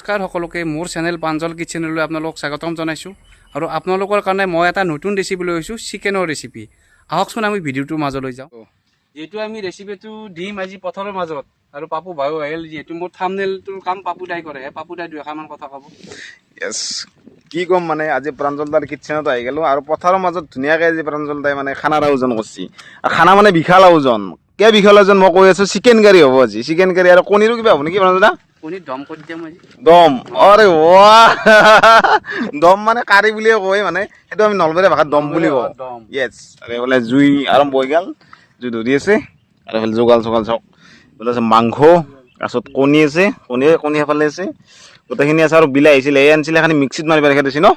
নমস্কাৰ সকলোকে মোৰ চেনেল প্ৰাঞ্জল কিচেনলৈ আপোনালোকক স্বাগতম জনাইছোঁ আৰু আপোনালোকৰ কাৰণে মই এটা নতুন ৰেচিপি লৈ আহিছোঁ চিকেনৰ ৰেচিপি আহকচোন আমি ভিডিঅ'টোৰ মাজলৈ যাওঁ যিহেতু আমি ৰেচিপিটো দিম আজি পথাৰৰ মাজত আৰু পাপু ভাইও আহিল যিহেতু মোৰ থাম্বনেইলটোৰ কাম পাপু দাই কৰে পাপু দাই দুআষাৰমান কথা ক'ব ইয়েছ কি ক'ম মানে আজি প্ৰাঞ্জল দাৰ কিটচেনত আহি গ'লোঁ আৰু পথাৰৰ মাজত ধুনীয়াকৈ আজি প্ৰাঞ্জল দাই মানে খানাৰ আয়োজন কৰিছে আৰু খানা মানে বিশাল আয়োজন বিশাল আয়োজন মই কৈ আছোঁ চিকেন কাৰী হ'ব আজি চিকেন কাৰী আৰু কণীৰো কিবা হ'ব নেকি প্ৰাঞ্জল দা কণী দম কৰি দিম আজি দম আৰে ৱাহ দম মানে কাৰী বুলিয়ে কয় মানে সেইটো আমি নলবেৰীয়া ভাষাত দম বুলি কওঁ য়েছ আৰু এইফালে জুই আৰম্ভ হৈ গ'ল জুই ধৰি আছে আৰু এইফালে যোগাল চোগাল চাওক এইফালে আছে মাংস তাৰপিছত কণী আছে কণী সেইফালে আছে গোটেইখিনি আছে আৰু বিলাহী আহিছিলে এই আনিছিলে খানি মিক্সিত মাৰিব ৰাখি দিছে ন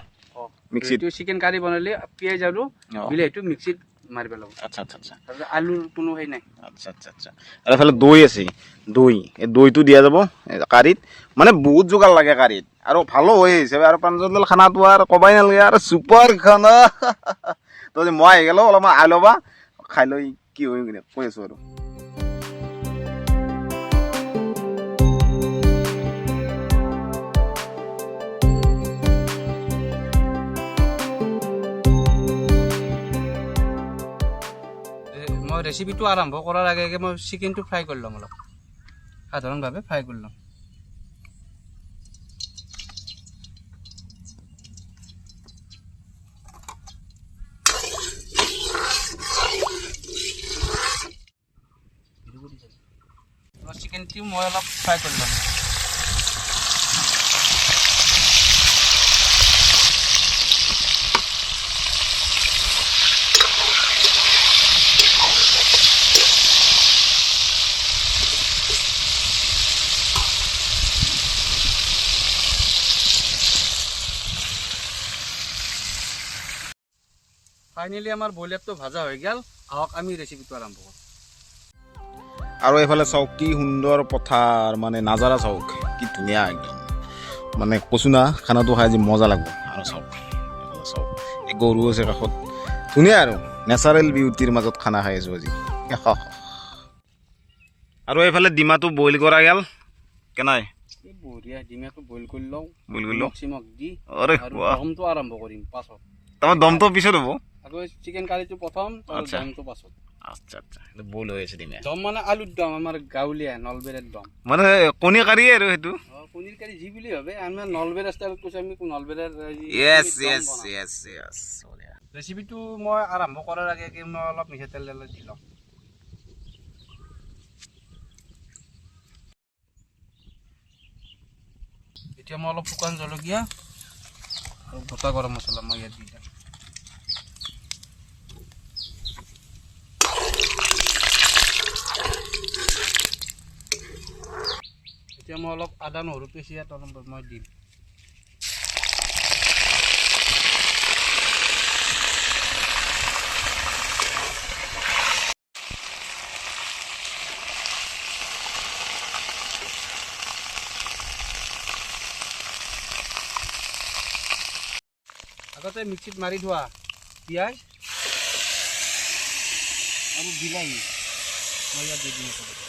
মিক্সিত চিকেন কাৰী বনালে পিঁয়াজ আৰু বিলাহীটো মিক্সিত মাৰিব লাগিব আচ্ছা আচ্ছা আচ্ছা তাৰপিছত আলুৰ কোনো সেই নাই আচ্ছা আচ্ছা আচ্ছা আৰু এইফালে দৈ আছে দৈ এই দৈটো দিয়া যাব কাৰীত মানে বহুত যোগাৰ লাগে কাৰীত আৰু ভালো হয় হিচাপে আৰু প্ৰাঞ্জল খানাটো আৰু ক'বাই নালাগে আৰু চুপাৰ খানা তো মই আহি গ'লো অলপমান আই ল'বা খাই লৈ কি হয় কৈ আছোঁ আৰু মই ৰেচিপিটো আৰম্ভ কৰাৰ আগে আগে মই চিকেনটো ফ্ৰাই কৰি ল'ম অলপ সাধাৰণভাৱে ফ্ৰাই কৰি ল'ম চিকেনটো মই অলপ ফ্ৰাই কৰি ল'ম ফাইনেলি আমাৰ ব্ৰইলাৰটো ভাজা হৈ গ'ল আহক আমি ৰেচিপিটো আৰম্ভ কৰোঁ আৰু এইফালে চাওক কি সুন্দৰ পথাৰ মানে নাজাৰা চাওক কি ধুনীয়া একদম মানে কৈছোঁ না খানাটো খাই আজি মজা লাগিব আৰু চাওক এইফালে চাওক এই গৰু আছে কাষত ধুনীয়া আৰু নেচাৰেল বিউটিৰ মাজত খানা খাই আছোঁ আজি আৰু এইফালে ডিমাটো বইল কৰা গ'ল কেনাই বঢ়িয়া ডিমাটো বইল কৰি লওঁ বইল কৰি লওঁ চিমক দি আৰে আৰু বাহ দমটো আৰম্ভ কৰিম পাছত তোমাৰ দমটো পিছত হ'ব আকৌ চিকেন কাৰীটো প্ৰথম আৰু আচ্ছা। দমটো পাছত আচ্ছা আচ্ছা বইল হৈ আছে ডিমা দম মানে আলুৰ দম আমাৰ গাঁৱলীয়া নলবেৰীৰ দম মানে কণী কাৰী আৰু সেইটো পনীৰ কাৰী যি বুলি ভাবে আমাৰ নলবেৰীয়া ষ্টাইলত কৈছোঁ আমি নলবেৰীৰ য়েছ য়েছ য়েছ য়েছ ৰেচিপিটো মই আৰম্ভ কৰাৰ আগে আগে মই অলপ মিঠাতেল দি লওঁ এতিয়া মই অলপ শুকান জলকীয়া আৰু গোটা গৰম মছলা মই ইয়াত দি দিম এতিয়া মই অলপ আদা নহৰু পিচি ইয়াত অলপ মই দিম আগতে মিক্সিত মাৰি থোৱা পিঁয়াজ আৰু বিলাহী মই ইয়াত দি দিম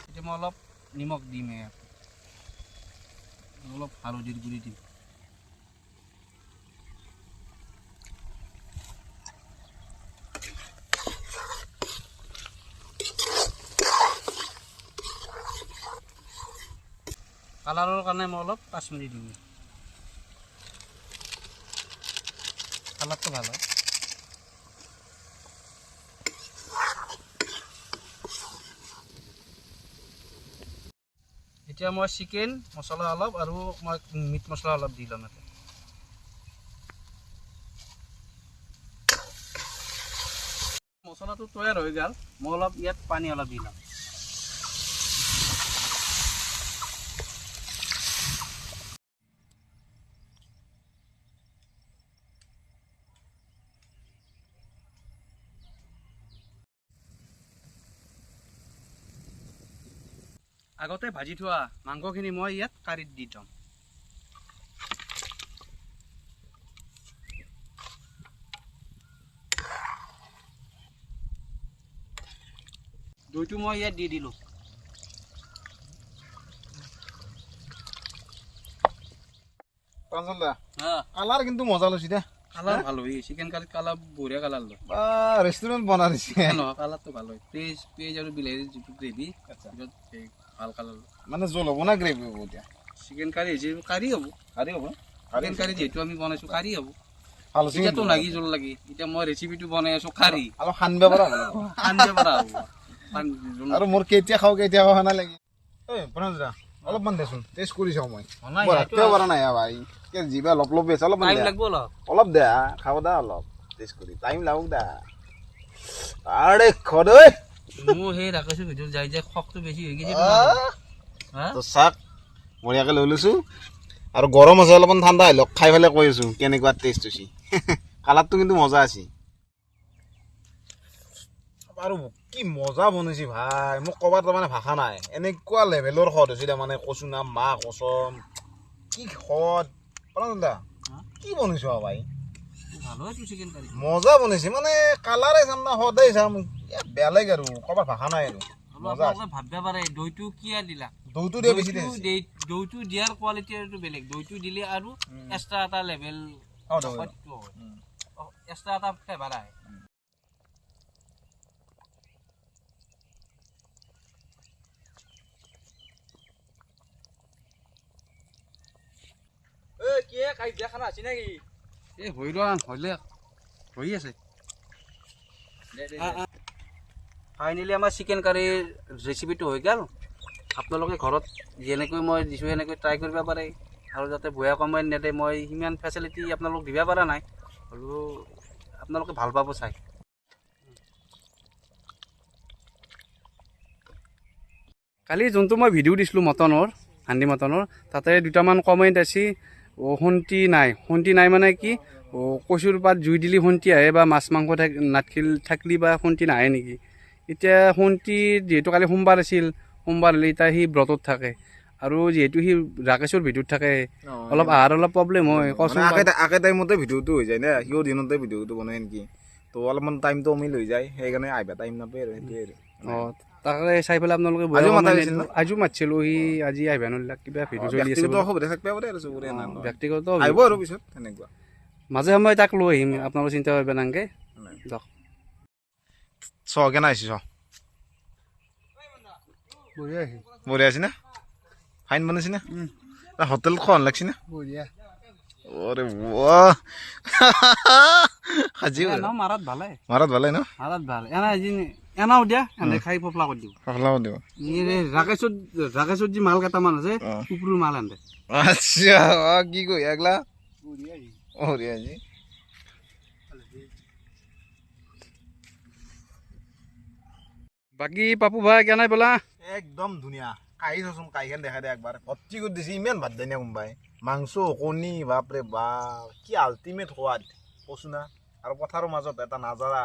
এতিয়া মই অলপ নিমখ দিম ইয়াত অলপ হালধিৰ গুড়ি দিম কালাৰৰ কাৰণে মই অলপ কাশ্মীৰী দিম কালাৰটো ভাল হয় এতিয়া মই চিকেন মছলা অলপ আৰু মই মিট মছলা অলপ দি ল'ম ইয়াতে মছলাটো তৈয়াৰ হৈ গ'ল মই অলপ ইয়াত পানী অলপ দি ল'ম আগতে ভাজি থোৱা মাংসখিনি মই ইয়াত কাঢ়িত দি থ'ম। দৈটো মই ইয়াত দি দিলোঁ। প্ৰাঞ্জল দা হা কালাৰ কিন্তু মজা লৈছে দে কালাৰ ভাল হয় চিকেন কাৰীত কালাৰ বঢ়িয়া কালাৰ লয় বা ৰেষ্টুৰেণ্ট বনাই দিছে নহয় কালাৰটো ভাল হয় পেঁয়াজ আৰু বিলাহীৰ যিটো গ্ৰেভি ভাল কালাৰ লয় মানে জোল হ'ব না গ্ৰেভি হ'ব এতিয়া চিকেন কাৰী যিহেতু কাৰী হ'ব কাৰী হ'ব চিকেন কাৰী যিহেতু আমি বনাইছোঁ কাৰী হ'ব ভাল এতিয়াতো লাগি জোল লাগি এতিয়া মই ৰেচিপিটো বনাই আছোঁ কাৰী অলপ সানিব পৰা হ'ব আঞ্জা পৰা হ'ব আৰু মোৰ কেতিয়া খাওঁ নালাগে ঐ প্ৰাঞ্জল দা অলপমান দেচোন টেষ্ট কৰি চাওঁ মই ৰাতিও পৰা নাই ভাই জিভা অলপ বেছ অলপমান টাইম লাগিব অলপ অলপ দে খাব দা অলপ টেষ্ট কৰি টাইম লাগক দা আৰে খদৈ মোৰ সেই ৰাকেশৰ ভিতৰত যাই যাই খকটো বেছি হৈ গৈছে তো চাক বঢ়িয়াকৈ লৈ লৈছোঁ আৰু গৰম আছে অলপমান ঠাণ্ডা হৈ লওক খাই পেলাই কৈ আছোঁ কেনেকুৱা টেষ্ট হৈছে কালাৰটো কিন্তু মজা আছে আৰু কি মজা বনাইছে ভাই মোক ক'বাত তাৰমানে ভাষা নাই এনেকুৱা লেভেলৰ সোৱাদ হৈছে তাৰমানে কৈছোঁ না মা কচম কি সোৱাদ দা কি বনাইছো ভাই ভাল হয়তো চিকেন কাৰী মজা বনাইছে মানে কালাৰে চাম না সদায় চাম বেলেগ আৰু ক'বাত ভাষা নাই আৰু ভাবিব পাৰে দৈটো কিয় দিলা দৈটো দিয়ে বেছি দৈটো দিয়াৰ কোৱালিটিটো বেলেগ দৈটো দিলে আৰু এক্সট্ৰা এটা লেভেল এক্সট্ৰা এটা ফ্লেভাৰ আহে ফাইনেলি আমাৰ চিকেন কাৰীৰ ৰেচিপিটো হৈ গ'ল আপোনালোকে ঘৰত যেনেকৈ মই দিছোঁ সেনেকৈ ট্ৰাই কৰিব পাৰে আৰু যাতে বেয়া কমাই নেদে মই সিমান ফেচিলিটি আপোনালোক দিব পৰা নাই আৰু আপোনালোকে ভাল পাব চাই কালি যোনটো মই ভিডিঅ' দিছিলোঁ মটনৰ হাণ্ডি মটনৰ তাতে দুটামান কমেণ্ট আছে শুণ্টি নাই মানে কি কচুৰ পাত জুই দিলি শুণ্টি আহে বা মাছ মাংস থাকলি বা শুণ্টি নাহে নেকি এতিয়া শুণ্টি যিহেতু কালি সোমবাৰ আছিল সোমবাৰ হ'লে এতিয়া সি ব্ৰতত থাকে আৰু যিহেতু সি ৰাকেশৰ ভিডিঅ'ত থাকে অলপ আহাৰ অলপ প্ৰব্লেম হয় আকে টাইমতে ভিডিঅ'টো হৈ যায় না সিও দিনতে ভিডিঅ'টো বনাই নেকি তো অলপমান টাইমটো অমিল হৈ যায় সেইকাৰণে আহিব টাইম নাপায় আৰু সেইটোৱে আৰু তাকে চাই পেলাই আপোনালোকে আজিও মাতিছিলোঁ সি আজি আহিব নোৱাৰিলে কিবা ভিডিঅ' চলি আছে ব্যক্তিগত আহিব আৰু পিছত তেনেকুৱা মাজে সময়ে তাক লৈ আহিম আপোনালোকে চিন্তা কৰিব নালাগে যাওক চ কেনে আহিছে চ বঢ়িয়া আছে না ফাইন বনাইছে না হোটেল খন লাগছে না ওরে মাৰাত ভালে ন মাৰাত ভাল এনাও দিয়া এনে খাই ফফলা কৰি দিব ৰাকেশত যি মাল কেইটামান আছে কুকুৰৰ মাল আনে আচ্ছা কি কই একলা বঢ়িয়া জি বাকী পাপু ভাই কেনে বোলা একদম ধুনীয়া কাহি চোন কাহিখন দেখা দে একবাৰ ভৰ্তি কৰি দিছে ইমান ভাত দাইনা কোনোবাই মাংস কণী বাপৰে বাপ কি আল্টিমেট সোৱাদ কৈছো না আৰু পথাৰৰ মাজত এটা নাজাৰা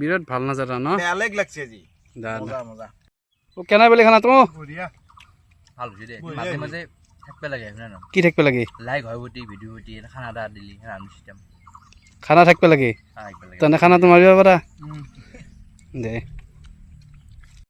বিৰাট ভাল নাজাৰা ন বেলেগ লাগছে আজি মজা মজা কেনে বোলে খানাটো বঢ়িয়া ভাল হৈছে দে মাজে মাজে থাকবে লাগে হয় না কি থাকিব লাগে লাইক হয় বটি ভিডিঅ' বটি খানা এটা দিলি ৰান্ধি চিষ্টেম খানা থাকিব লাগে তেনে খানাটো মাৰিব পাৰা দে